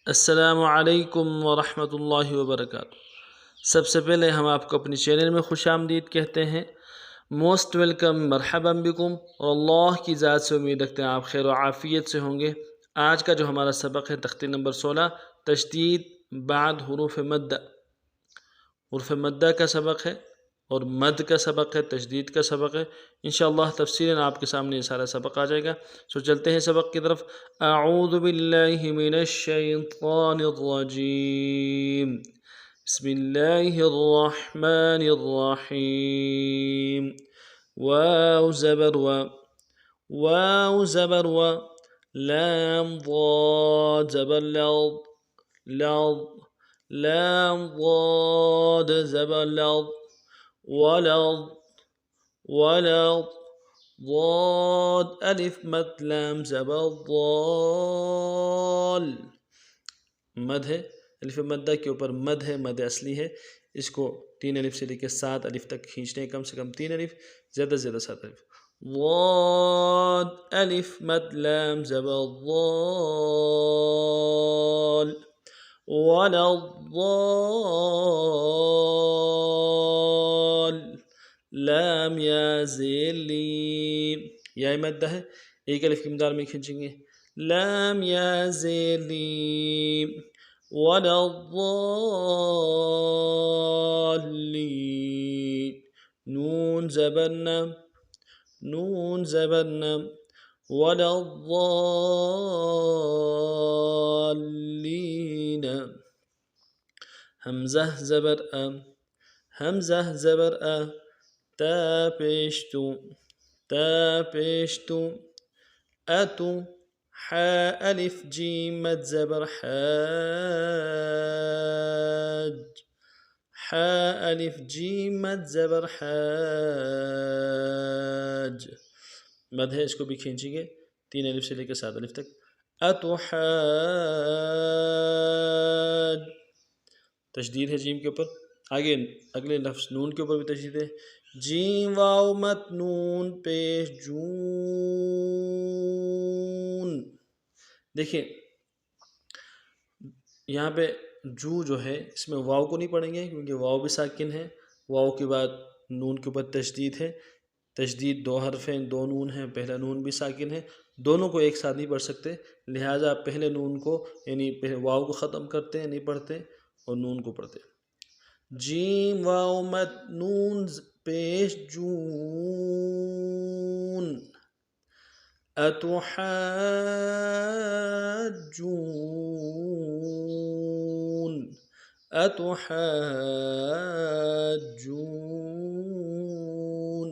السلام علیکم ورحمۃ اللہ وبرکاتہ۔ سب سے پہلے ہم آپ کو اپنی چینل میں خوش آمدید کہتے ہیں۔ موسٹ ویلکم، مرحبا بکم، اور اللہ کی ذات سے امید رکھتے ہیں آپ خیر و عافیت سے ہوں گے۔ آج کا جو ہمارا سبق ہے تختی نمبر 16، تشدید بعد حروف مد۔ حروف مدہ کا سبق ہے اور مد کا سبق ہے، تشدید کا سبق ہے۔ انشاءاللہ تفصیلاً آپ کے سامنے یہ سارا سبق آ جائے گا۔ سو چلتے ہیں سبق کی طرف۔ اعوذ باللہ من الشیطان الرجیم، بسم اللہ الرحمن الرحیم۔ واو زبر و، واو زبر و، لام ضاد زبر لض، لض، لام ضاد زبر لض، ولض، ولض، ضاد الف مد لام زبر ضال۔ مد ہے، الف مدہ کے اوپر مد ہے، مد اصلی ہے۔ اس کو 3 الف سے لے کے 7 الف تک کھینچنے، کم سے کم 3 الف، زیادہ سے زیادہ 7 الف۔ ضاد الف مد لام زبر ضال، ولا الضال، لام یا زیر لیم، یا مدہ ہے، ایک الف کی مقدار میں کھینچیں گے، لام یا زیر لیم، ولا الضالین، نون زبرنا، نون زبرنا، ولا الضالین، حمزہ زبر ا، حمزہ زبر ا، تا پیش تو، تا پیش تو، اتو، حا الف جیم مد زبر حاج، حا الف جیم مد زبر حاج، مد ہے، اس کو بھی کھینچیں گے 3 الف سے لے کے 7 الف تک۔ اتحاج، تشدید ہے جیم کے اوپر۔ آگے اگلے لفظ نون کے اوپر بھی تشدید ہے، جیم واو مت نون پیش جون۔ دیکھیں یہاں پہ جو ہے اس میں واو کو نہیں پڑھیں گے کیونکہ واو بھی ساکن ہے، واو کے بعد نون کے اوپر تشدید ہے۔ تشدید 2 حرف ہیں، 2 نون ہیں، پہلا نون بھی ساکن ہے، دونوں کو ایک ساتھ نہیں پڑھ سکتے، لہٰذا پہلے نون کو یعنی پہلے واو کو ختم کرتے ہیں، نہیں پڑھتے، اور نون کو پڑھتے ہیں۔ جیم واو مد نون پیش جون، اتحاجون، اتحاجون،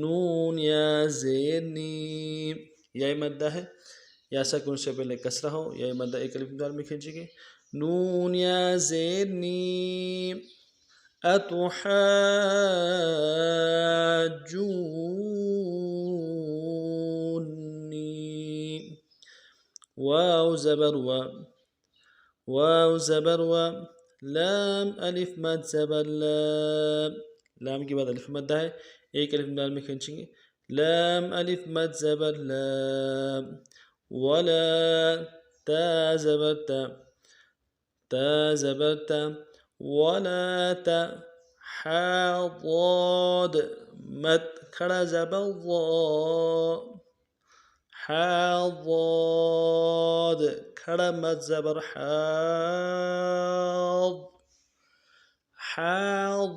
نون یا زیر نیم، یا مدہ ہے، یا سکون سے پہلے کسرہ ہو، یا مدہ ایک الف مقدار میں کھینچیں گے، نون یا زیر نیم، اتحاجونی، واو زبر و، واو زبر و، لام الف مد زبر لام، لام کے بعد الف مدہ ہے، ایک الف مقدار میں کھینچیں گے، لام الف مد زبر لام، ولا، تا زبر تا، تا زبر تا، ولا تا، حا ضاد مد کھڑا زبر ضا، حا ضاد کھڑا مد زبر حاض، حا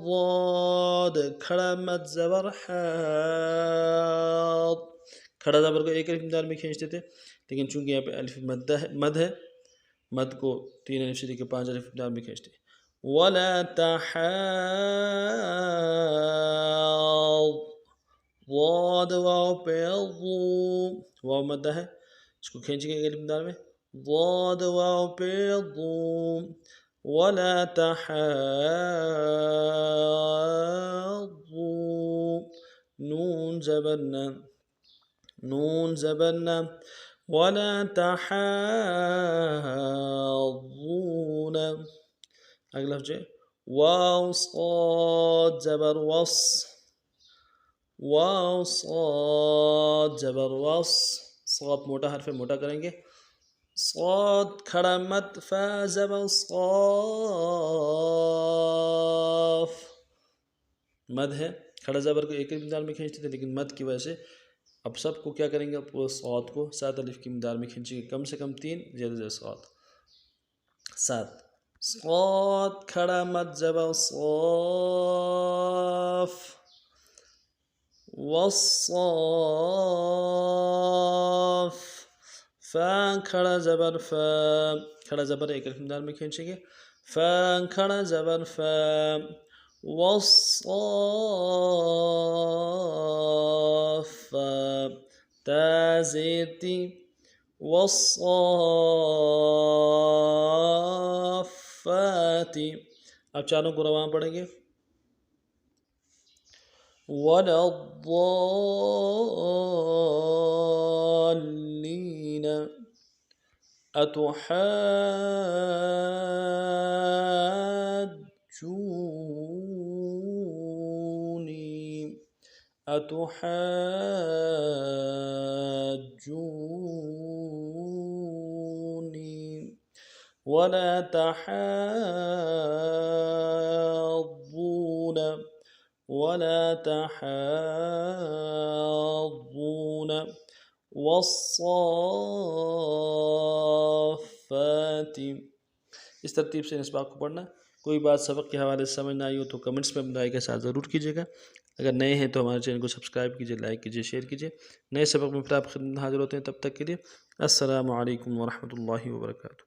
ضاد کھڑا مد زبر حاض، کھڑا زبر کو ایک الف مقدار میں کھینچتے تھے، لیکن چونکہ یہاں پہ الف مد ہے، مد کو 3 الف سے لے کے 5 الف مقدار میں کھینچتے ہیں۔ ولا تحاض، ضاد واو پہ ضو، واو مدہ ہے، اس کو کھینچیں گے ایک الف مقدار میں، ضاد واو پہ ضو، ولا تحاضون، نون زبرنا، نون زبرنا، ولا تحاضون۔ اگلا لفظ ہے واو صاد زبر وص، واو صاد زبر وص، صاد موٹا حرف ہے، موٹا کریں گے، صاد کھڑا مد، فا زبر صاف، مد ہے، کھڑا زبر کو ایک مقدار میں کھینچتے تھے لیکن مد کی وجہ سے اب سب کو کیا کریں گے، پورے صاد کو 7 الف کی مقدار میں کھینچیں گے، کم سے کم 3، زیادہ سے زیادہ صاد 7. صاد کھڑا مد زبر صاف، والصاف، فا کھڑا زبر فا، کھڑا زبر ایک الف مقدار میں کھینچیں گے، فا کھڑا زبر فا، والصافات، تا زیر تی، والصافات. اب چاروں کو رواں پڑھیں گے، ولا الضالين أتحاجوني ولا تحاضون والصافات. اس ترتیب سے اس بات کو پڑھنا. کوئی بات سبق کے حوالے سے سمجھ نہ آئی ہو تو کمنٹس میں اپنے رائے کے ساتھ ضرور کیجیے گا. اگر نئے ہیں تو ہمارے چینل کو سبسکرائب کیجیے، لائک کیجیے، شیئر کیجیے. نئے سبق میں پھر آپ خدمت حاضر ہوتے ہیں، تب تک کے لیے السلام علیکم ورحمۃ اللہ وبرکاتہ.